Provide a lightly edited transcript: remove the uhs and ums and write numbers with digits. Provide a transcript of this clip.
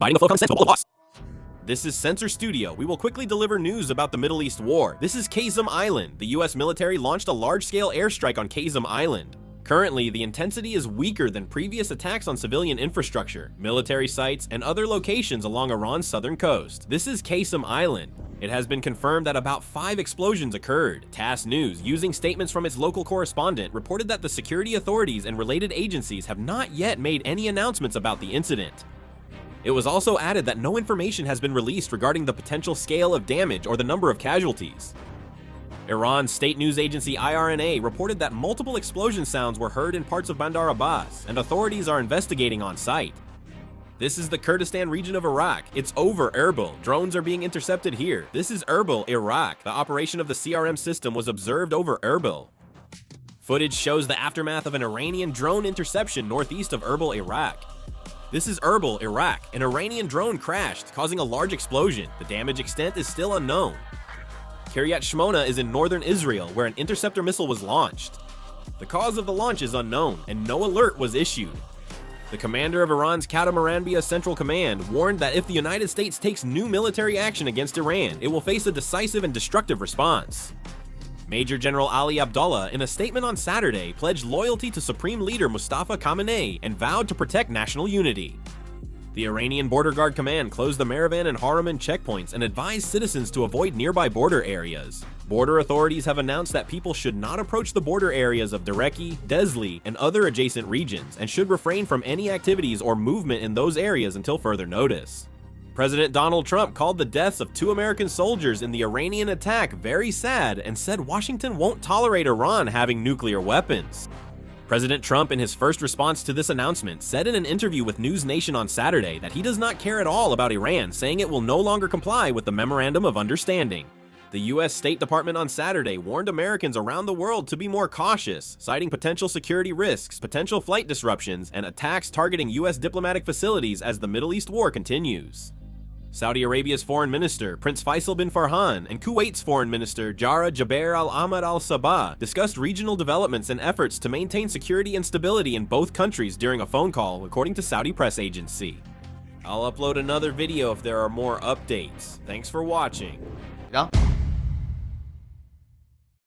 Biting the flow comes sense, but loss. This is Censor Studio. We will quickly deliver news about the Middle East war. This is Qeshm Island. The US military launched a large-scale airstrike on Qeshm Island. Currently, the intensity is weaker than previous attacks on civilian infrastructure, military sites, and other locations along Iran's southern coast. This is Qeshm Island. It has been confirmed that about 5 explosions occurred. TASS News, using statements from its local correspondent, reported that the security authorities and related agencies have not yet made any announcements about the incident. It was also added that no information has been released regarding the potential scale of damage or the number of casualties. Iran's state news agency IRNA reported that multiple explosion sounds were heard in parts of Bandar Abbas, and authorities are investigating on site. This is the Kurdistan region of Iraq. It's over Erbil. Drones are being intercepted here. This is Erbil, Iraq. The operation of the CRM system was observed over Erbil. Footage shows the aftermath of an Iranian drone interception northeast of Erbil, Iraq. This is Erbil, Iraq. An Iranian drone crashed, causing a large explosion. The damage extent is still unknown. Kiryat Shmona is in northern Israel, where an interceptor missile was launched. The cause of the launch is unknown, and no alert was issued. The commander of Iran's Katamarambia Central Command warned that if the United States takes new military action against Iran, it will face a decisive and destructive response. Major General Ali Abdullah, in a statement on Saturday, pledged loyalty to Supreme Leader Mustafa Khamenei and vowed to protect national unity. The Iranian Border Guard Command closed the Maravan and Haraman checkpoints and advised citizens to avoid nearby border areas. Border authorities have announced that people should not approach the border areas of Dereki, Desli, and other adjacent regions, and should refrain from any activities or movement in those areas until further notice. President Donald Trump called the deaths of 2 American soldiers in the Iranian attack very sad and said Washington won't tolerate Iran having nuclear weapons. President Trump, in his first response to this announcement, said in an interview with News Nation on Saturday that he does not care at all about Iran, saying it will no longer comply with the Memorandum of Understanding. The U.S. State Department on Saturday warned Americans around the world to be more cautious, citing potential security risks, potential flight disruptions, and attacks targeting U.S. diplomatic facilities as the Middle East war continues. Saudi Arabia's foreign minister, Prince Faisal bin Farhan, and Kuwait's foreign minister, Jarrah Jaber al-Ahmad al-Sabah, discussed regional developments and efforts to maintain security and stability in both countries during a phone call, according to Saudi press agency. I'll upload another video if there are more updates. Thanks for watching. Yeah.